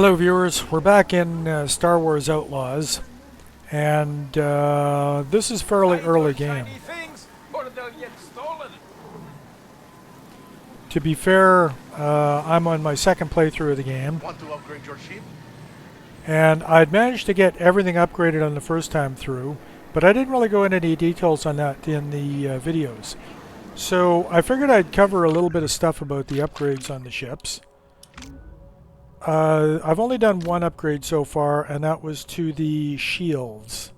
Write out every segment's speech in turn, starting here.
Hello viewers, we're back in Star Wars Outlaws, and this is fairly early game. To be fair, I'm on my second playthrough of the game, Want to upgrade your ship? and I'd managed to get everything upgraded on the first time through, but I didn't really go into any details on that in the videos. So I figured I'd cover a little bit of stuff about the upgrades on the ships. I've only done one upgrade so far, and that was to the shields.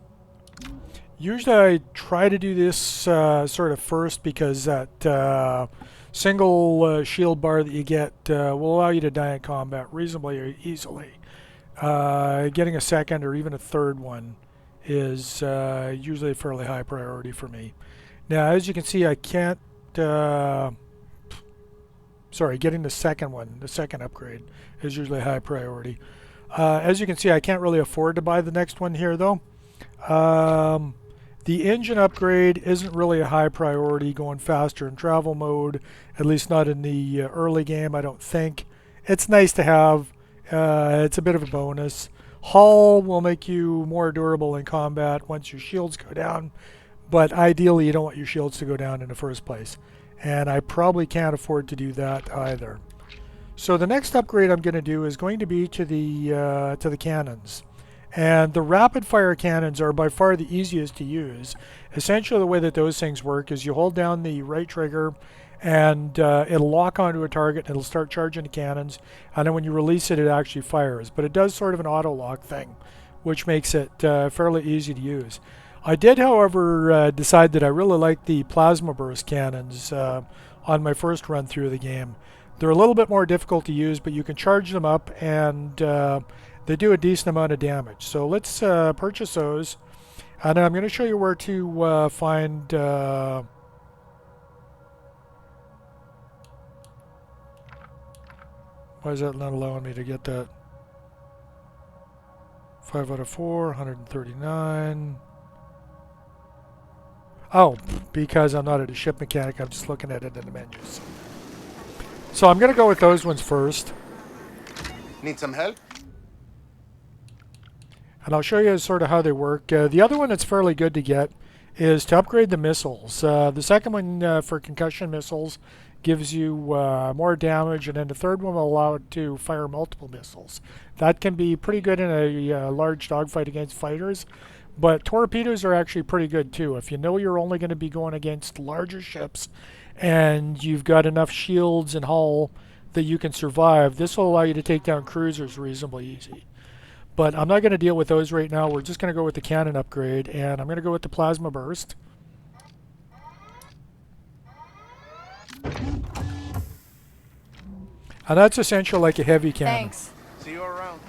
Usually I try to do this sort of first because that single shield bar that you get will allow you to die in combat reasonably easily. Getting a second or even a third one is usually a fairly high priority for me. Now, as you can see, I can't... Sorry, getting the second one, the second upgrade, is usually a high priority. As you can see, I can't really afford to buy the next one here, though. The engine upgrade isn't really a high priority going faster in travel mode, at least not in the early game, I don't think. It's nice to have. It's a bit of a bonus. Hull will make you more durable in combat once your shields go down, but ideally you don't want your shields to go down in the first place. And I probably can't afford to do that either. So the next upgrade I'm going to do is going to be to the cannons. And the rapid fire cannons are by far the easiest to use. Essentially the way that those things work is you hold down the right trigger and it'll lock onto a target and it'll start charging the cannons, and then when you release it, it actually fires. But it does sort of an auto lock thing, which makes it fairly easy to use. I did, however, decide that I really like the plasma burst cannons on my first run through the game. They're a little bit more difficult to use, but you can charge them up, and they do a decent amount of damage. So let's purchase those, and I'm going to show you where to find... why is that not allowing me to get that? 5 out of 4, 139... Oh, because I'm not a ship mechanic, I'm just looking at it in the menus. So I'm going to go with those ones first. Need some help? And I'll show you sort of how they work. The other one that's fairly good to get is to upgrade the missiles. The second one for concussion missiles gives you more damage, and then the third one will allow it to fire multiple missiles. That can be pretty good in a large dogfight against fighters. But torpedoes are actually pretty good too. If you know you're only going to be going against larger ships and you've got enough shields and hull that you can survive, this will allow you to take down cruisers reasonably easy. But I'm not going to deal with those right now. We're just going to go with the cannon upgrade, and I'm going to go with the plasma burst. And that's essentially like a heavy cannon. Thanks. See you around.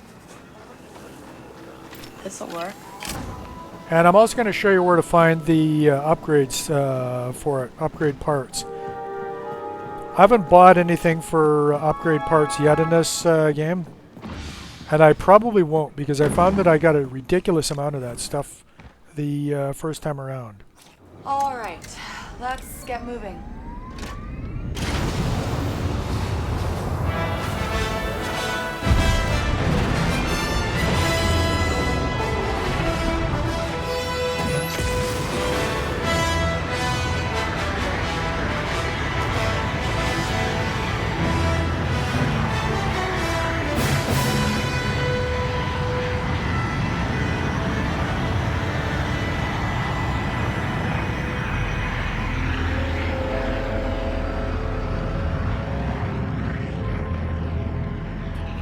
This'll work. And I'm also going to show you where to find the upgrades for it, upgrade parts. I haven't bought anything for upgrade parts yet in this game, and I probably won't, because I found that I got a ridiculous amount of that stuff the first time around. All right, let's get moving.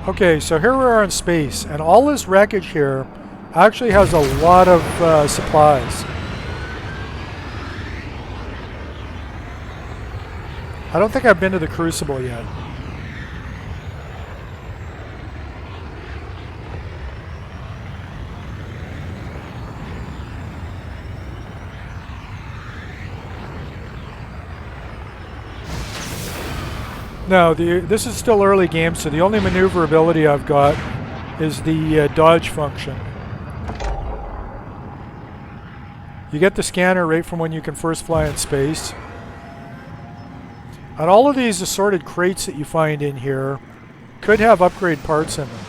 Okay, so here we are in space, and all this wreckage here actually has a lot of supplies. I don't think I've been to the Crucible yet. No, this is still early game, so the only maneuverability I've got is the dodge function. You get the scanner right from when you can first fly in space. And all of these assorted crates that you find in here could have upgrade parts in them.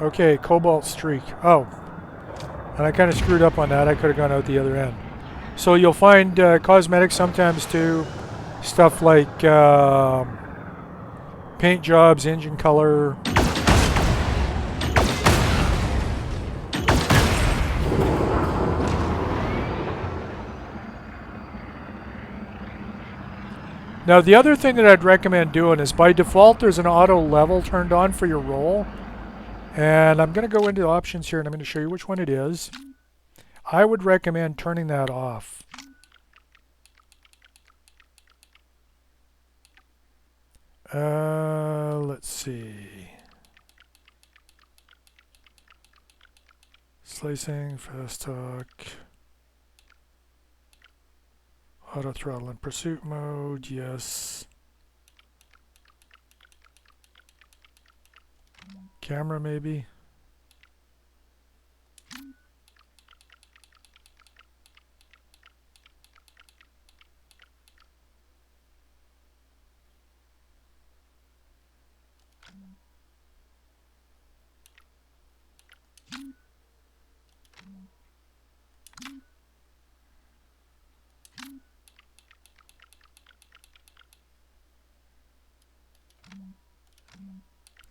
Okay, cobalt streak. Oh, and I kind of screwed up on that. I could have gone out the other end. So you'll find cosmetics sometimes too. Stuff like paint jobs, engine color. Now the other thing that I'd recommend doing is by default there's an auto level turned on for your roll. And I'm going to go into the options here and I'm going to show you which one it is. I would recommend turning that off. Let's see. Slicing, fast talk, auto throttle in pursuit mode, yes. Camera maybe.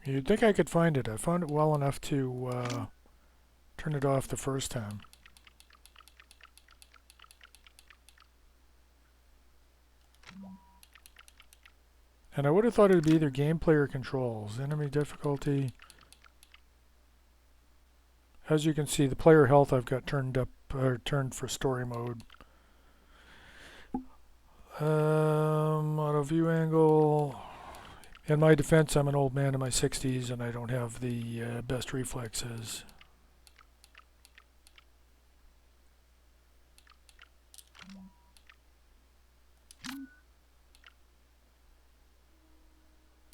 You'd think I could find it. I found it well enough to turn it off the first time. And I would have thought it would be either gameplay or controls. Enemy difficulty. As you can see, the player health I've got turned up, or turned for story mode. Auto view angle. In my defense, I'm an old man in my 60s and I don't have the best reflexes.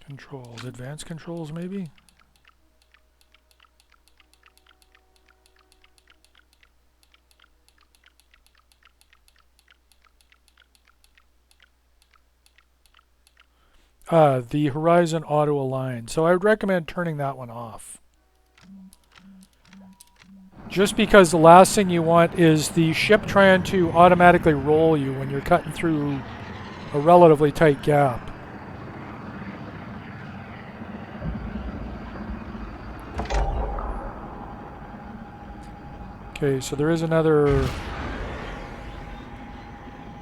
Controls. Advanced controls, maybe? The horizon auto align. So I would recommend turning that one off. Just because the last thing you want is the ship trying to automatically roll you when you're cutting through a relatively tight gap. Okay, so there is another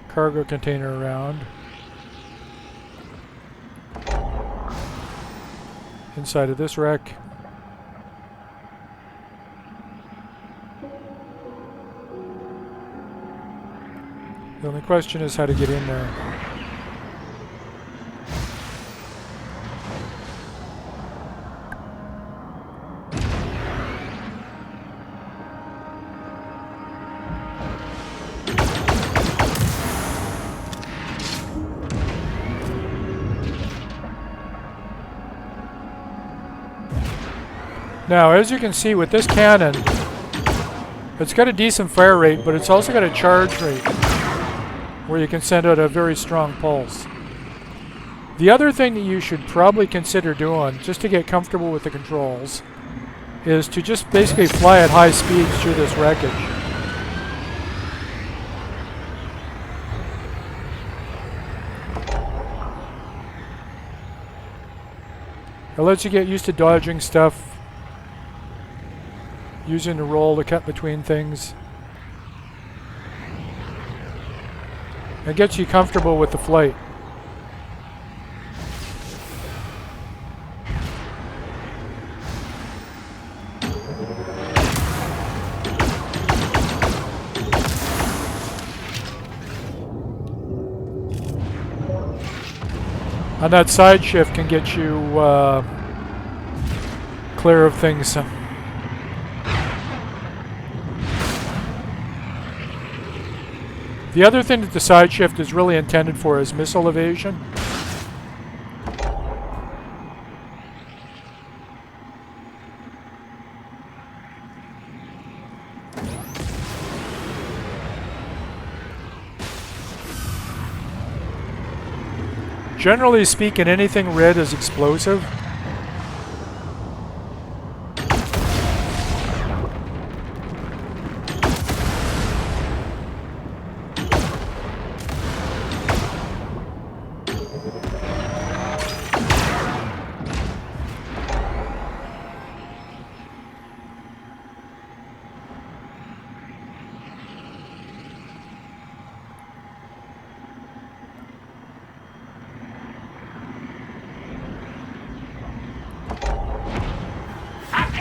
cargo container around. Inside of this wreck. The only question is how to get in there. Now, as you can see with this cannon, it's got a decent fire rate, but it's also got a charge rate where you can send out a very strong pulse. The other thing that you should probably consider doing, just to get comfortable with the controls, is to just basically fly at high speeds through this wreckage. It lets you get used to dodging stuff, using the roll to cut between things. It gets you comfortable with the flight. And that side shift can get you clear of things. The other thing that the side shift is really intended for is missile evasion. Generally speaking, anything red is explosive.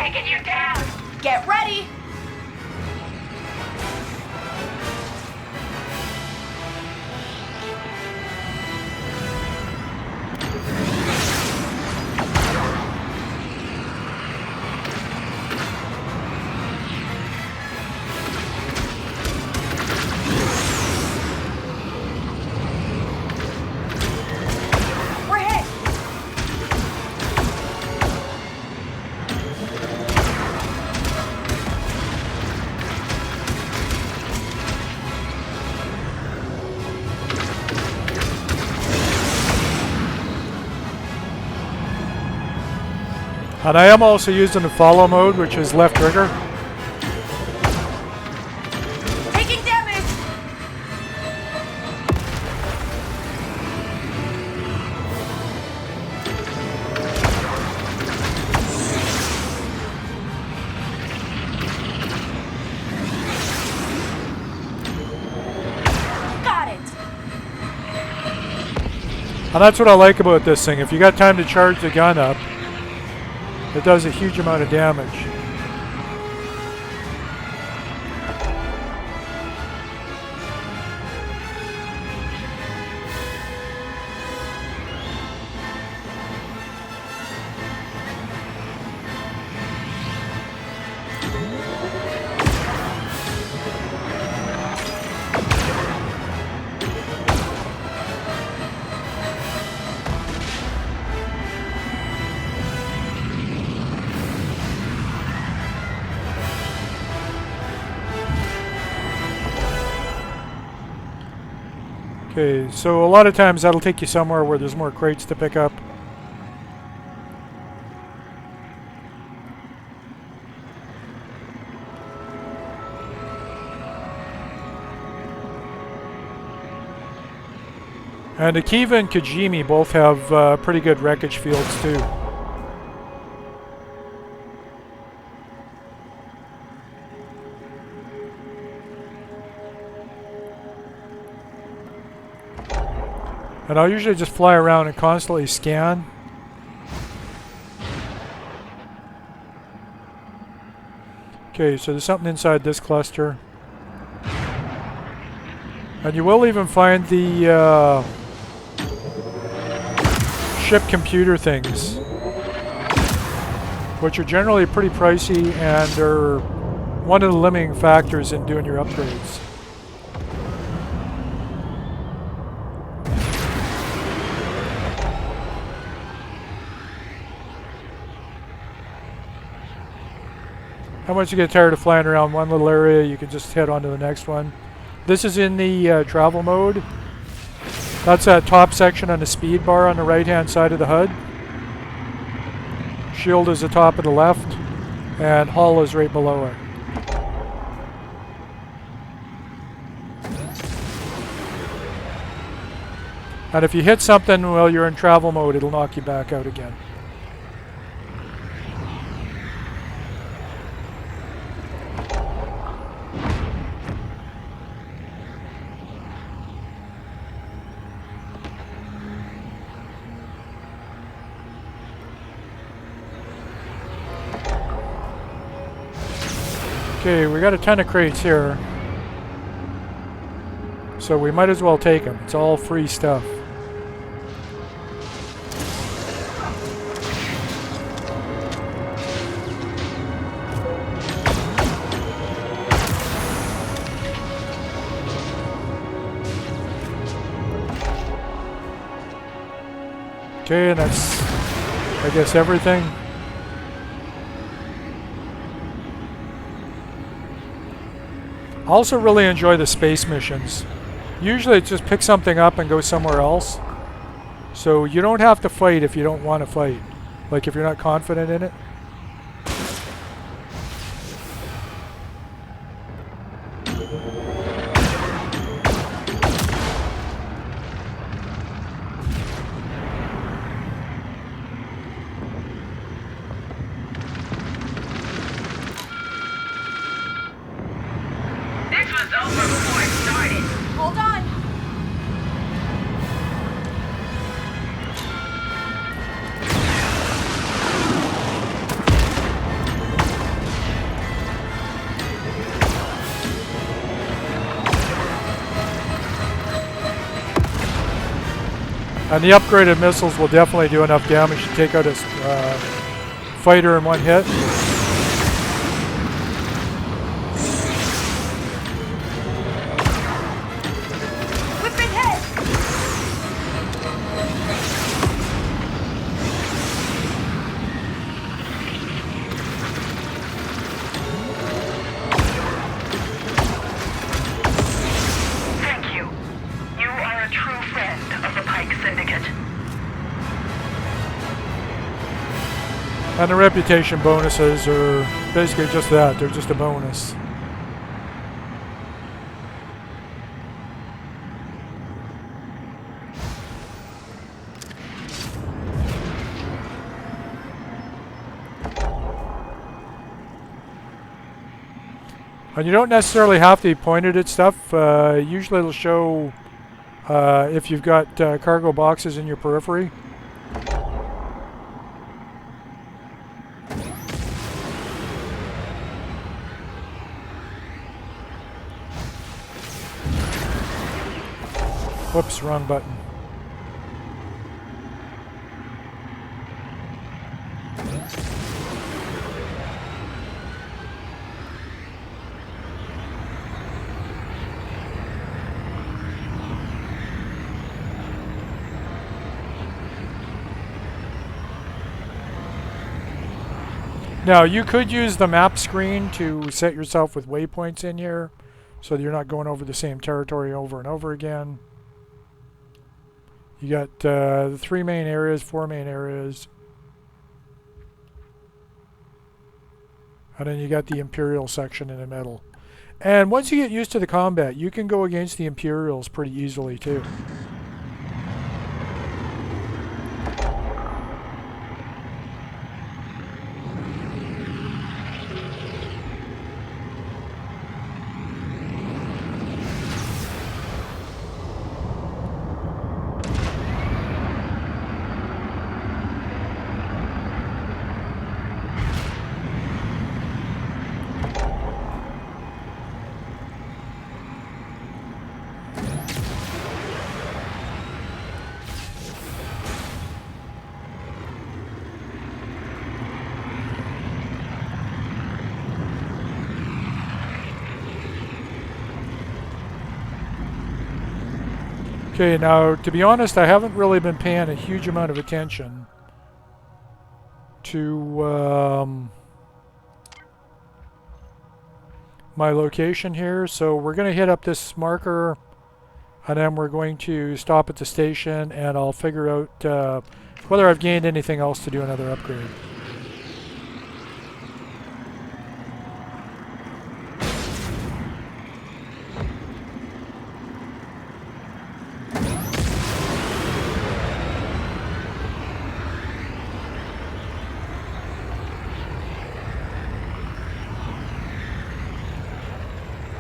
taking you down! Get ready! We're hit! And I am also using the follow mode, which is left trigger. Taking damage! Got it! And that's what I like about this thing. If you got time to charge the gun up, it does a huge amount of damage. Okay, so a lot of times that'll take you somewhere where there's more crates to pick up. And Akiva and Kajimi both have pretty good wreckage fields too. And I'll usually just fly around and constantly scan. Okay, so there's something inside this cluster. And you will even find the ship computer things, which are generally pretty pricey and are one of the limiting factors in doing your upgrades. And once you get tired of flying around one little area, you can just head on to the next one. This is in the travel mode. That's that top section on the speed bar on the right-hand side of the HUD. Shield is the top of the left, and hull is right below it. And if you hit something while you're in travel mode, it'll knock you back out again. Okay, we got a ton of crates here, so we might as well take them. It's all free stuff. Okay, and that's, I guess, everything. I also really enjoy the space missions. Usually it's just pick something up and go somewhere else. So you don't have to fight if you don't want to fight. Like if you're not confident in it. Hold on. And the upgraded missiles will definitely do enough damage to take out a fighter in one hit. We've been hit! Thank you. You are a true friend of the Pike Syndicate. And the reputation bonuses are basically just that. They're just a bonus. And you don't necessarily have to be pointed at stuff. Usually it'll show if you've got cargo boxes in your periphery. Whoops, wrong button. Now, you could use the map screen to set yourself with waypoints in here so that you're not going over the same territory over and over again. You got the 3 main areas, 4 main areas. And then you got the Imperial section in the middle. And once you get used to the combat, you can go against the Imperials pretty easily too. Okay, now to be honest, I haven't really been paying a huge amount of attention to my location here, so we're going to hit up this marker and then we're going to stop at the station and I'll figure out whether I've gained anything else to do another upgrade.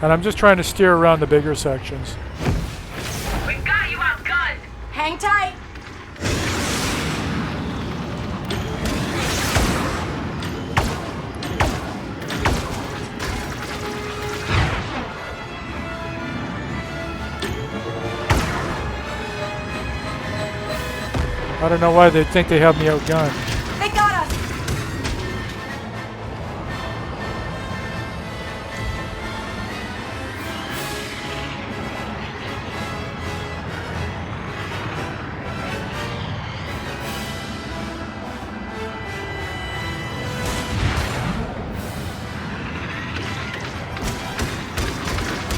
And I'm just trying to steer around the bigger sections. We got you outgunned! Hang tight! I don't know why they think they have me outgunned. They got us!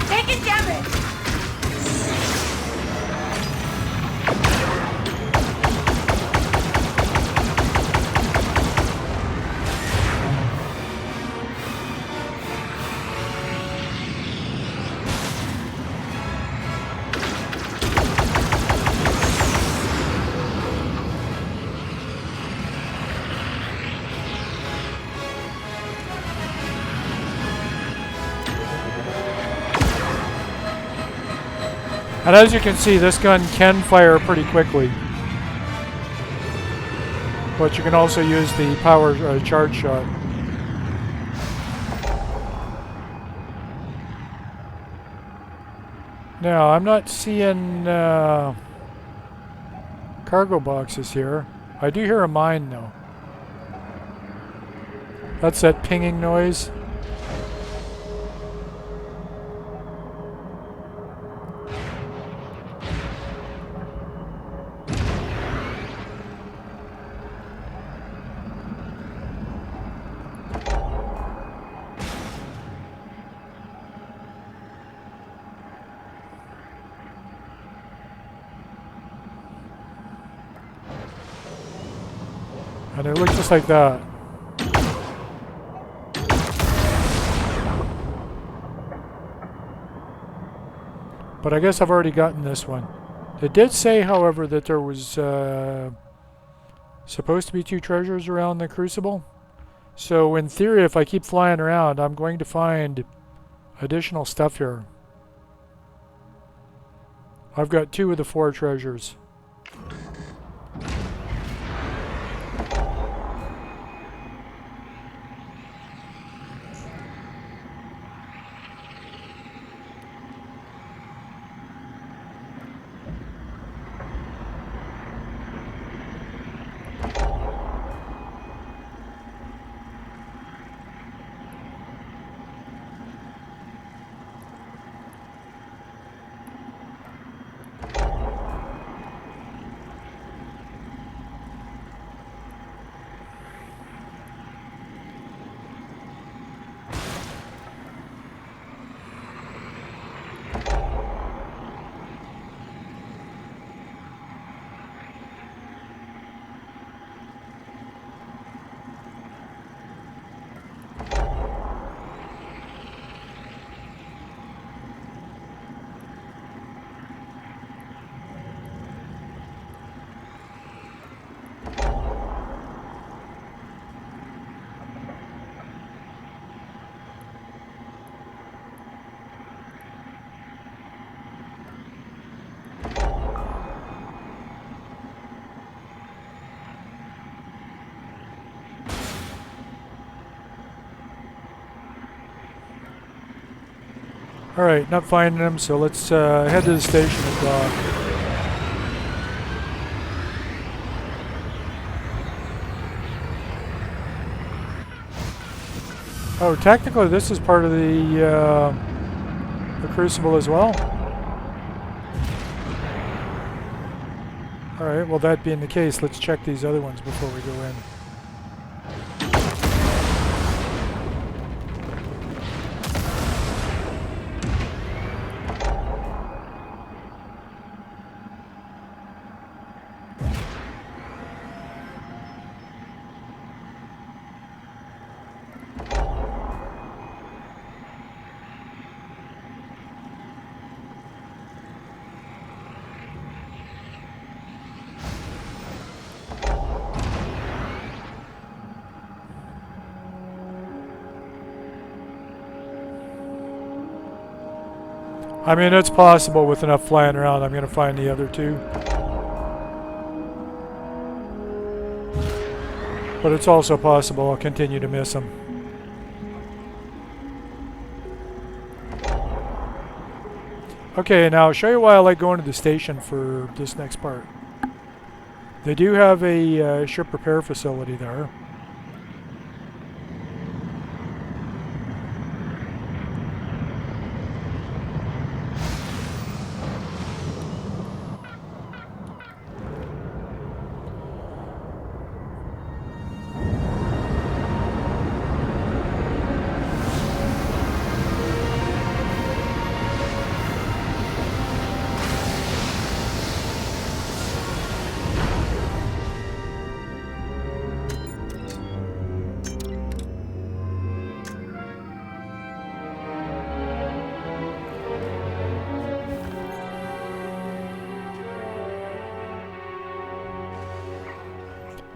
Taking damage! And as you can see, this gun can fire pretty quickly. But you can also use the power charge shot. Now, I'm not seeing cargo boxes here. I do hear a mine though. That's that pinging noise. And it looks just like that. But I guess I've already gotten this one. It did say, however, that there was supposed to be 2 treasures around the crucible. So in theory, if I keep flying around, I'm going to find additional stuff here. I've got 2 of the 4 treasures. Alright, not finding them, so let's head to the station and dock. Oh, technically this is part of the crucible as well. Alright, well that being the case, let's check these other ones before we go in. I mean, it's possible with enough flying around I'm going to find the other 2. But it's also possible I'll continue to miss them. Okay, now I'll show you why I like going to the station for this next part. They do have a ship repair facility there.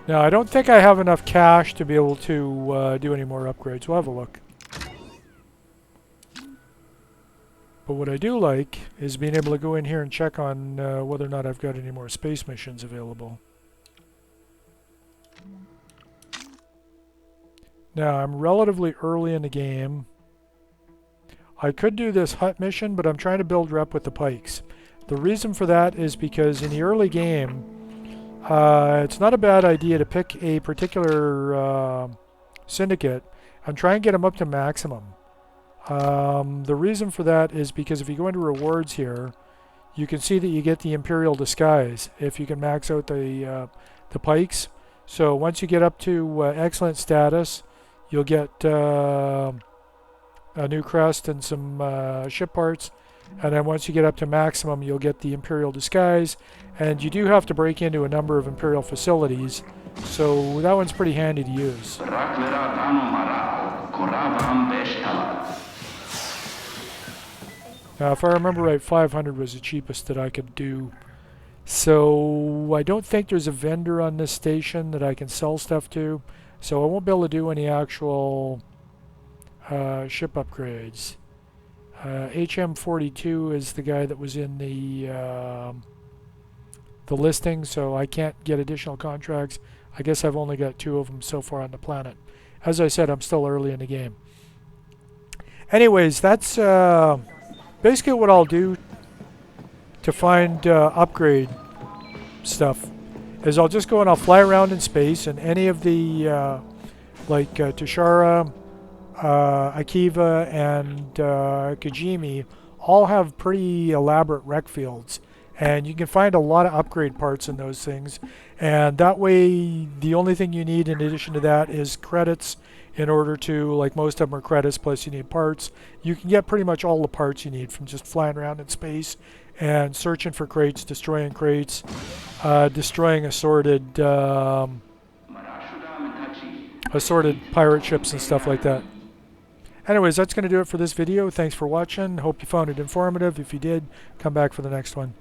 Now, I don't think I have enough cash to be able to do any more upgrades. We'll have a look. But what I do like is being able to go in here and check on whether or not I've got any more space missions available. Now, I'm relatively early in the game. I could do this hut mission, but I'm trying to build rep with the pikes. The reason for that is because in the early game, it's not a bad idea to pick a particular syndicate and try and get them up to maximum. The reason for that is because if you go into rewards here, you can see that you get the Imperial Disguise if you can max out the pikes. So once you get up to excellent status, you'll get a new crest and some ship parts. And then once you get up to maximum, you'll get the Imperial Disguise. And you do have to break into a number of Imperial facilities. So that one's pretty handy to use. Now, if I remember right, 500 was the cheapest that I could do. So I don't think there's a vendor on this station that I can sell stuff to. So I won't be able to do any actual ship upgrades. HM42 is the guy that was in the listing, so I can't get additional contracts. I guess I've only got 2 of them so far on the planet. As I said, I'm still early in the game. Anyways, that's basically what I'll do to find upgrade stuff. Is I'll just go and I'll fly around in space, and any of the like Tushara, Akiva, and Kajimi all have pretty elaborate rec fields, and you can find a lot of upgrade parts in those things. And that way, the only thing you need in addition to that is credits in order to, like most of them are credits, plus you need parts. You can get pretty much all the parts you need from just flying around in space and searching for crates, destroying crates, destroying assorted pirate ships and stuff like that. Anyways, that's going to do it for this video. Thanks for watching. Hope you found it informative. If you did, come back for the next one.